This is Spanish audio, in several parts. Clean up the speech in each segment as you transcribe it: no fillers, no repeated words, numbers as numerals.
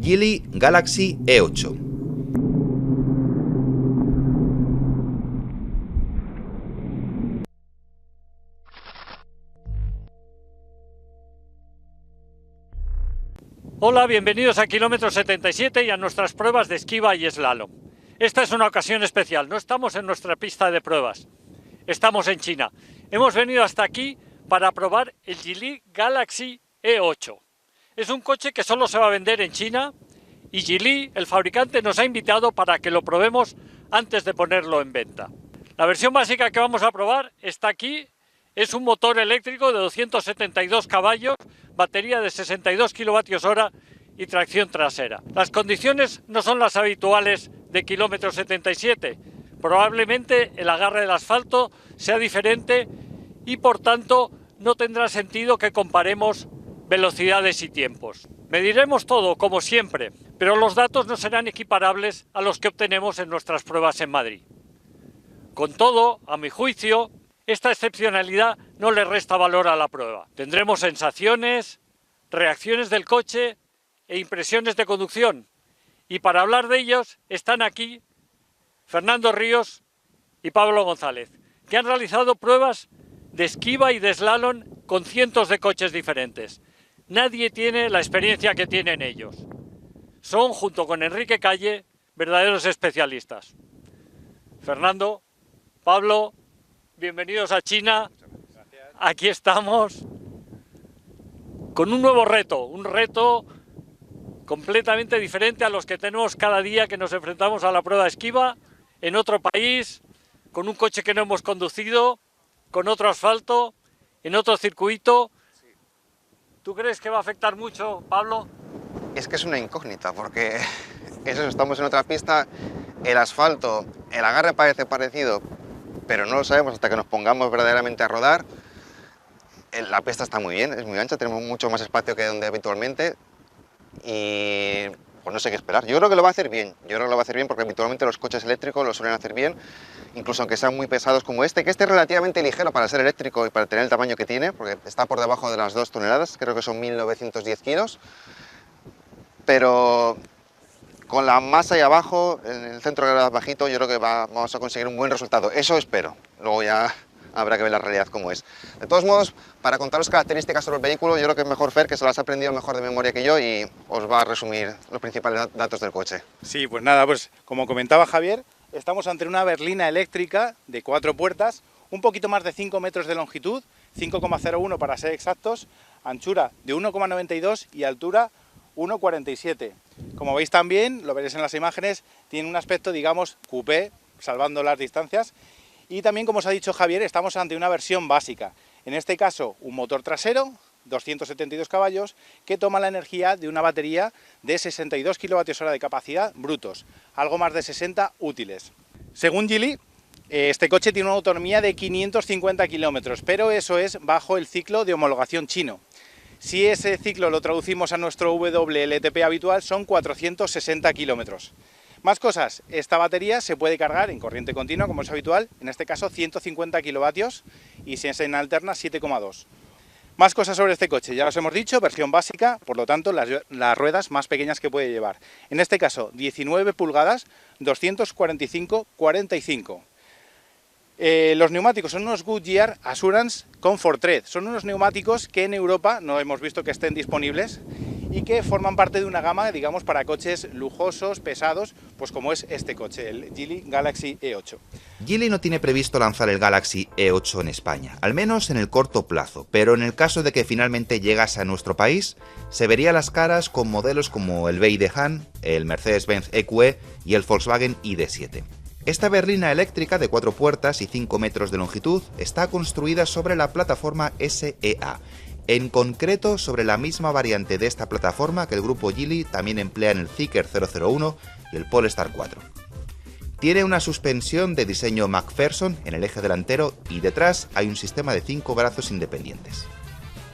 Geely Galaxy E8. Hola, bienvenidos a Kilómetro 77 y a nuestras pruebas de esquiva y slalom. Esta es una ocasión especial, no estamos en nuestra pista de pruebas, estamos en China. Hemos venido hasta aquí para probar el Geely Galaxy E8. Es un coche que solo se va a vender en China y Geely, el fabricante, nos ha invitado para que lo probemos antes de ponerlo en venta. La versión básica que vamos a probar está aquí. Es un motor eléctrico de 272 caballos, batería de 62 kWh y tracción trasera. Las condiciones no son las habituales de Kilómetro 77. Probablemente el agarre del asfalto sea diferente y por tanto no tendrá sentido que comparemos velocidades y tiempos. Mediremos todo como siempre, pero los datos no serán equiparables a los que obtenemos en nuestras pruebas en Madrid. Con todo, a mi juicio, esta excepcionalidad no le resta valor a la prueba. Tendremos sensaciones, reacciones del coche e impresiones de conducción. Y para hablar de ellos están aquí Fernando Ríos y Pablo González, que han realizado pruebas de esquiva y de slalom con cientos de coches diferentes. Nadie tiene la experiencia que tienen ellos. Son, junto con Enrique Calle, verdaderos especialistas. Fernando, Pablo, bienvenidos a China. Aquí estamos con un nuevo reto, un reto completamente diferente a los que tenemos cada día que nos enfrentamos a la prueba de esquiva, en otro país, con un coche que no hemos conducido, con otro asfalto, en otro circuito. ¿Tú crees que va a afectar mucho, Pablo? Es que es una incógnita, porque estamos en otra pista, el asfalto, el agarre parece parecido, pero no lo sabemos hasta que nos pongamos verdaderamente a rodar. La pista está muy bien, es muy ancha, tenemos mucho más espacio que donde habitualmente y pues no sé qué esperar. Yo creo que lo va a hacer bien, porque habitualmente los coches eléctricos lo suelen hacer bien, incluso aunque sean muy pesados como este, que este es relativamente ligero para ser eléctrico y para tener el tamaño que tiene, porque está por debajo de las 2 toneladas, creo que son 1910 kilos, pero con la masa ahí abajo, en el centro de gravedad bajito, yo creo que vamos a conseguir un buen resultado. Eso espero. Luego ya habrá que ver la realidad cómo es. De todos modos, para contaros características sobre el vehículo, yo creo que es mejor Fer, que se las ha aprendido mejor de memoria que yo y os va a resumir los principales datos del coche. Sí, pues nada, pues como comentaba Javier, estamos ante una berlina eléctrica de 4 puertas, un poquito más de 5 metros de longitud, 5,01 para ser exactos, anchura de 1,92 y altura 1,47. Como veis también, lo veréis en las imágenes, tiene un aspecto, digamos, coupé, salvando las distancias. Y también, como os ha dicho Javier, estamos ante una versión básica. En este caso, un motor trasero, 272 caballos, que toma la energía de una batería de 62 kWh de capacidad brutos, algo más de 60 útiles. Según Geely, este coche tiene una autonomía de 550 kilómetros, pero eso es bajo el ciclo de homologación chino. Si ese ciclo lo traducimos a nuestro WLTP habitual, son 460 kilómetros. Más cosas, esta batería se puede cargar en corriente continua, como es habitual, en este caso 150 kilovatios, y si es en alterna 7,2. Más cosas sobre este coche, ya os hemos dicho, versión básica, por lo tanto las ruedas más pequeñas que puede llevar. En este caso 19 pulgadas, 245/45. Los neumáticos son unos Goodyear Assurance Comfort Tread. Son unos neumáticos que en Europa no hemos visto que estén disponibles y que forman parte de una gama, digamos, para coches lujosos, pesados, pues como es este coche, el Geely Galaxy E8. Geely no tiene previsto lanzar el Galaxy E8 en España, al menos en el corto plazo, pero en el caso de que finalmente llegase a nuestro país, se vería las caras con modelos como el BYD Han, el Mercedes-Benz EQE y el Volkswagen ID.7. Esta berlina eléctrica de 4 puertas y 5 metros de longitud está construida sobre la plataforma SEA, en concreto sobre la misma variante de esta plataforma que el grupo Geely también emplea en el Zeekr 001 y el Polestar 4. Tiene una suspensión de diseño McPherson en el eje delantero y detrás hay un sistema de 5 brazos independientes.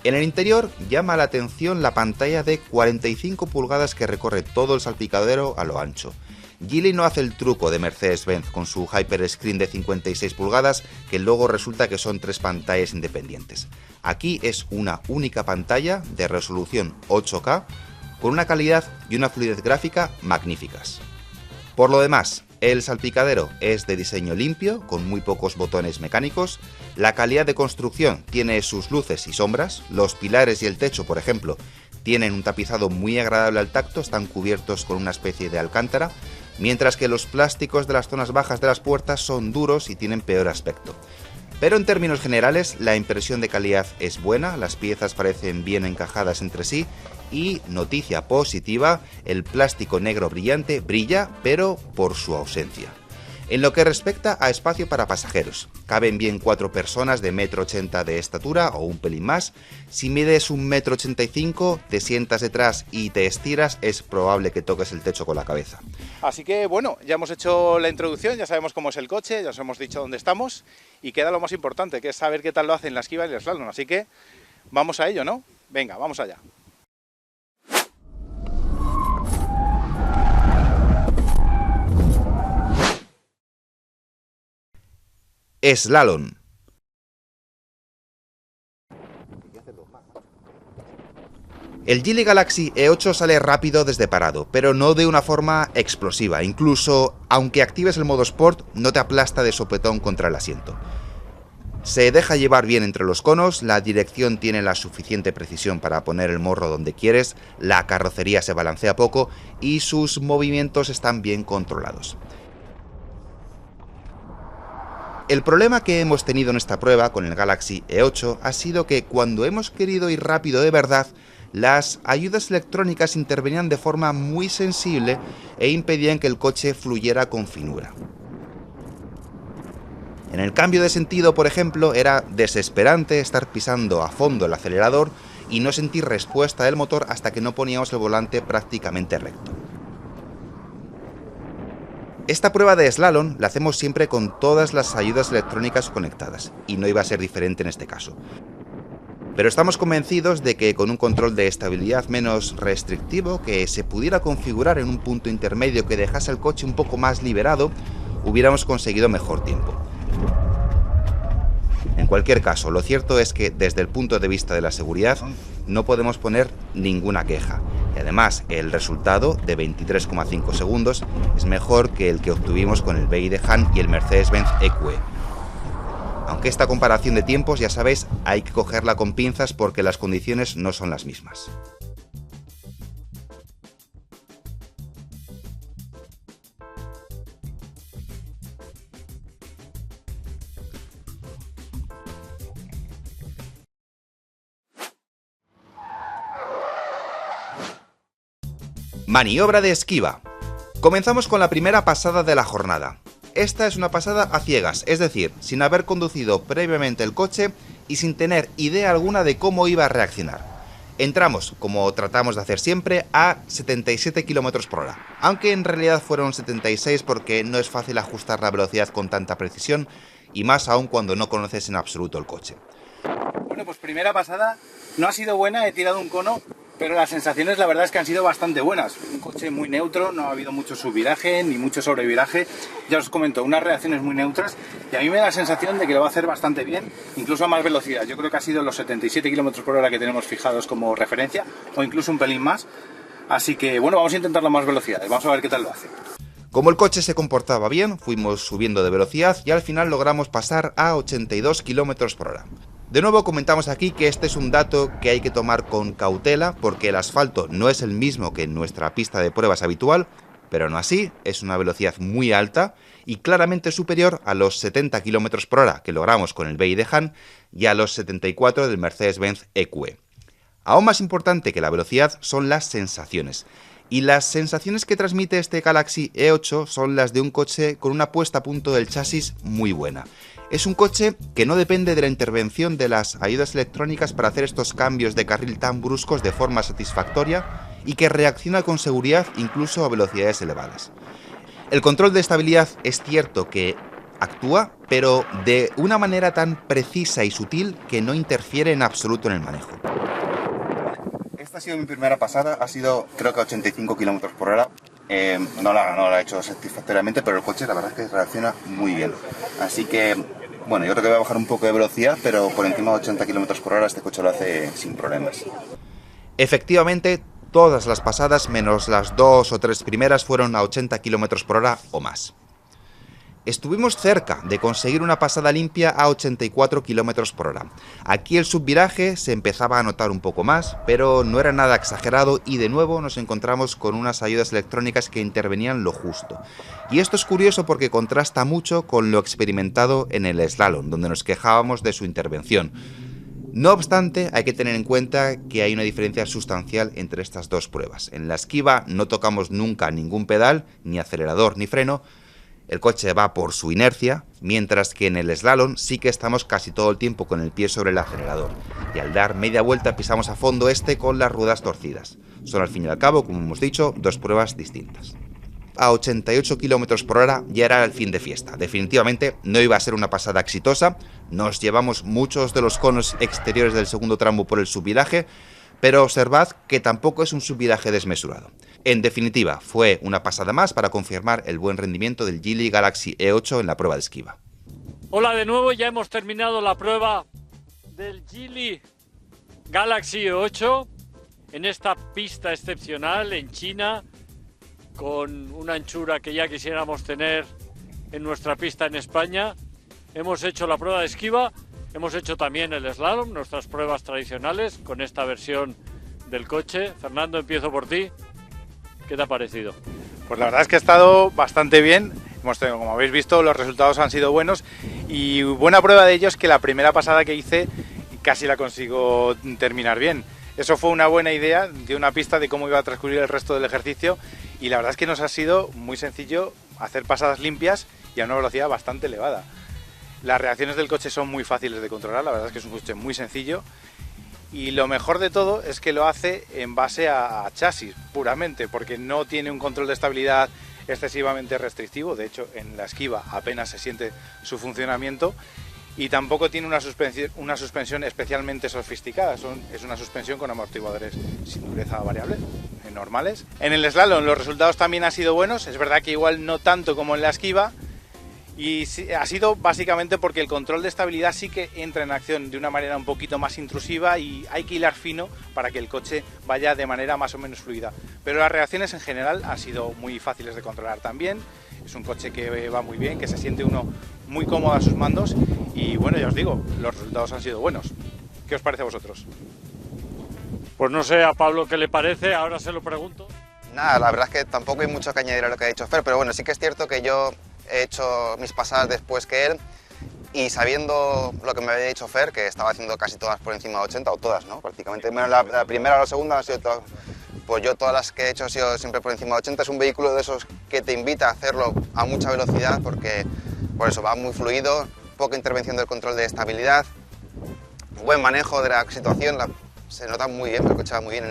En el interior llama la atención la pantalla de 45 pulgadas que recorre todo el salpicadero a lo ancho. Geely no hace el truco de Mercedes-Benz con su Hyperscreen de 56 pulgadas, que luego resulta que son 3 pantallas independientes. Aquí es una única pantalla de resolución 8K, con una calidad y una fluidez gráfica magníficas. Por lo demás, el salpicadero es de diseño limpio, con muy pocos botones mecánicos. La calidad de construcción tiene sus luces y sombras. Los pilares y el techo, por ejemplo, tienen un tapizado muy agradable al tacto, están cubiertos con una especie de alcántara, mientras que los plásticos de las zonas bajas de las puertas son duros y tienen peor aspecto. Pero en términos generales, la impresión de calidad es buena, las piezas parecen bien encajadas entre sí y, noticia positiva, el plástico negro brillante brilla, pero por su ausencia. En lo que respecta a espacio para pasajeros, caben bien 4 personas de 1,80 m de estatura o un pelín más. Si mides 1,85 m, te sientas detrás y te estiras, es probable que toques el techo con la cabeza. Así que bueno, ya hemos hecho la introducción, ya sabemos cómo es el coche, ya os hemos dicho dónde estamos y queda lo más importante, que es saber qué tal lo hacen la esquiva y el slalom. Así que vamos a ello, ¿no? Venga, vamos allá. Slalom. El Geely Galaxy E8 sale rápido desde parado, pero no de una forma explosiva. Incluso, aunque actives el modo Sport, no te aplasta de sopetón contra el asiento. Se deja llevar bien entre los conos, la dirección tiene la suficiente precisión para poner el morro donde quieres, la carrocería se balancea poco y sus movimientos están bien controlados. El problema que hemos tenido en esta prueba con el Galaxy E8 ha sido que cuando hemos querido ir rápido de verdad, las ayudas electrónicas intervenían de forma muy sensible e impedían que el coche fluyera con finura. En el cambio de sentido, por ejemplo, era desesperante estar pisando a fondo el acelerador y no sentir respuesta del motor hasta que no poníamos el volante prácticamente recto. Esta prueba de slalom la hacemos siempre con todas las ayudas electrónicas conectadas, y no iba a ser diferente en este caso. Pero estamos convencidos de que con un control de estabilidad menos restrictivo, que se pudiera configurar en un punto intermedio que dejase el coche un poco más liberado, hubiéramos conseguido mejor tiempo. En cualquier caso, lo cierto es que desde el punto de vista de la seguridad no podemos poner ninguna queja. Y además, el resultado de 23,5 segundos es mejor que el que obtuvimos con el BYD Han y el Mercedes-Benz EQE. Aunque esta comparación de tiempos, ya sabéis, hay que cogerla con pinzas porque las condiciones no son las mismas. Maniobra de esquiva. Comenzamos con la primera pasada de la jornada. Esta es una pasada a ciegas, es decir, sin haber conducido previamente el coche y sin tener idea alguna de cómo iba a reaccionar. Entramos, como tratamos de hacer siempre, a 77 km por hora, aunque en realidad fueron 76 porque no es fácil ajustar la velocidad con tanta precisión y más aún cuando no conoces en absoluto el coche. Bueno, pues primera pasada, no ha sido buena, he tirado un cono, pero las sensaciones la verdad es que han sido bastante buenas. Un coche muy neutro, no ha habido mucho subviraje ni mucho sobreviraje. Ya os comento, unas reacciones muy neutras y a mí me da la sensación de que lo va a hacer bastante bien, incluso a más velocidad. Yo creo que ha sido los 77 km por hora que tenemos fijados como referencia o incluso un pelín más. Así que bueno, vamos a intentarlo a más velocidades, vamos a ver qué tal lo hace. Como el coche se comportaba bien, fuimos subiendo de velocidad y al final logramos pasar a 82 km por hora. De nuevo comentamos aquí que este es un dato que hay que tomar con cautela porque el asfalto no es el mismo que en nuestra pista de pruebas habitual, pero no así, es una velocidad muy alta y claramente superior a los 70 km por hora que logramos con el BYD Han y a los 74 del Mercedes-Benz EQE. Aún más importante que la velocidad son las sensaciones. Y las sensaciones que transmite este Galaxy E8 son las de un coche con una puesta a punto del chasis muy buena. Es un coche que no depende de la intervención de las ayudas electrónicas para hacer estos cambios de carril tan bruscos de forma satisfactoria y que reacciona con seguridad incluso a velocidades elevadas. El control de estabilidad es cierto que actúa, pero de una manera tan precisa y sutil que no interfiere en absoluto en el manejo. Esta ha sido mi primera pasada, ha sido creo que a 85 km por hora. No la he hecho satisfactoriamente, pero el coche la verdad es que reacciona muy bien. Así que, bueno, yo creo que voy a bajar un poco de velocidad, pero por encima de 80 km por hora este coche lo hace sin problemas. Efectivamente, Todas las pasadas, menos las 2 o 3 primeras, fueron a 80 km por hora o más. Estuvimos cerca de conseguir una pasada limpia a 84 km por hora. Aquí el subviraje se empezaba a notar un poco más, pero no era nada exagerado y de nuevo nos encontramos con unas ayudas electrónicas que intervenían lo justo. Y esto es curioso porque contrasta mucho con lo experimentado en el slalom, donde nos quejábamos de su intervención. No obstante, hay que tener en cuenta que hay una diferencia sustancial entre estas dos pruebas. En la esquiva no tocamos nunca ningún pedal, ni acelerador ni freno. El coche va por su inercia, mientras que en el slalom sí que estamos casi todo el tiempo con el pie sobre el acelerador. Y al dar media vuelta pisamos a fondo con las ruedas torcidas. Son al fin y al cabo, como hemos dicho, dos pruebas distintas. A 88 km por hora ya era el fin de fiesta. Definitivamente no iba a ser una pasada exitosa. Nos llevamos muchos de los conos exteriores del segundo tramo por el subviraje, pero observad que tampoco es un subviraje desmesurado. En definitiva, fue una pasada más para confirmar el buen rendimiento del Geely Galaxy E8 en la prueba de esquiva. Hola de nuevo, ya hemos terminado la prueba del Geely Galaxy E8 en esta pista excepcional en China, con una anchura que ya quisiéramos tener en nuestra pista en España. Hemos hecho la prueba de esquiva, hemos hecho también el slalom, nuestras pruebas tradicionales con esta versión del coche. Fernando, empiezo por ti. ¿Qué te ha parecido? Pues la verdad es que ha estado bastante bien. Como habéis visto, los resultados han sido buenos y buena prueba de ello es que la primera pasada que hice casi la consigo terminar bien. Eso fue una buena idea de una pista de cómo iba a transcurrir el resto del ejercicio y la verdad es que nos ha sido muy sencillo hacer pasadas limpias y a una velocidad bastante elevada. Las reacciones del coche son muy fáciles de controlar, la verdad es que es un coche muy sencillo. Y lo mejor de todo es que lo hace en base a chasis, puramente, porque no tiene un control de estabilidad excesivamente restrictivo. De hecho, en la esquiva apenas se siente su funcionamiento y tampoco tiene una suspensión especialmente sofisticada. Es una suspensión con amortiguadores sin dureza variable, normales. En el slalom los resultados también han sido buenos. Es verdad que igual no tanto como en la esquiva. Y ha sido básicamente porque el control de estabilidad sí que entra en acción de una manera un poquito más intrusiva y hay que hilar fino para que el coche vaya de manera más o menos fluida. Pero las reacciones en general han sido muy fáciles de controlar también. Es un coche que va muy bien, que se siente uno muy cómodo a sus mandos y bueno, ya os digo, los resultados han sido buenos. ¿Qué os parece a vosotros? Pues no sé a Pablo qué le parece, ahora se lo pregunto. Nada, la verdad es que tampoco hay mucho que añadir a lo que ha dicho Fer, pero bueno, sí que es cierto que yo he hecho mis pasadas después que él y sabiendo lo que me había dicho Fer, que estaba haciendo casi todas por encima de 80, o todas, ¿no? Prácticamente, menos la primera o la segunda, han sido todas, pues yo todas las que he hecho han sido siempre por encima de 80. Es un vehículo de esos que te invita a hacerlo a mucha velocidad porque por eso va muy fluido, poca intervención del control de estabilidad, buen manejo de la situación, se nota muy bien, el coche va muy bien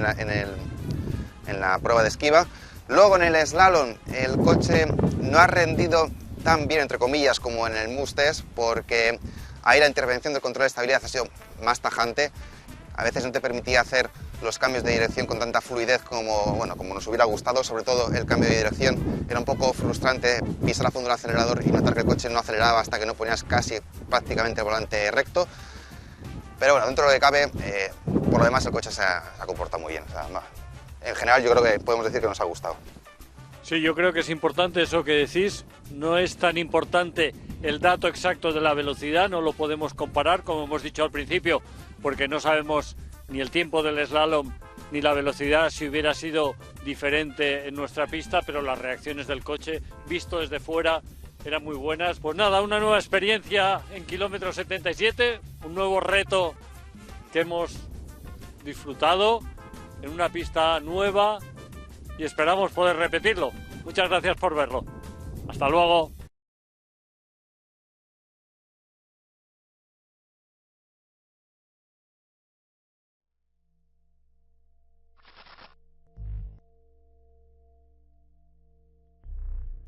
en la prueba de esquiva. Luego en el slalom el coche no ha rendido tan bien, entre comillas, como en el Must Test, porque ahí la intervención del control de estabilidad ha sido más tajante. A veces no te permitía hacer los cambios de dirección con tanta fluidez como nos hubiera gustado. Sobre todo el cambio de dirección era un poco frustrante, pisar a fondo el acelerador y notar que el coche no aceleraba hasta que no ponías casi prácticamente el volante recto. Pero bueno, dentro de lo que cabe, por lo demás el coche se ha comportado muy bien. O sea, en general yo creo que podemos decir que nos ha gustado. Sí, yo creo que es importante eso que decís. No es tan importante el dato exacto de la velocidad, no lo podemos comparar, como hemos dicho al principio, porque no sabemos ni el tiempo del slalom ni la velocidad si hubiera sido diferente en nuestra pista, pero las reacciones del coche, visto desde fuera, eran muy buenas. Pues nada, una nueva experiencia en kilómetro 77, un nuevo reto que hemos disfrutado en una pista nueva y esperamos poder repetirlo. Muchas gracias por verlo. Hasta luego.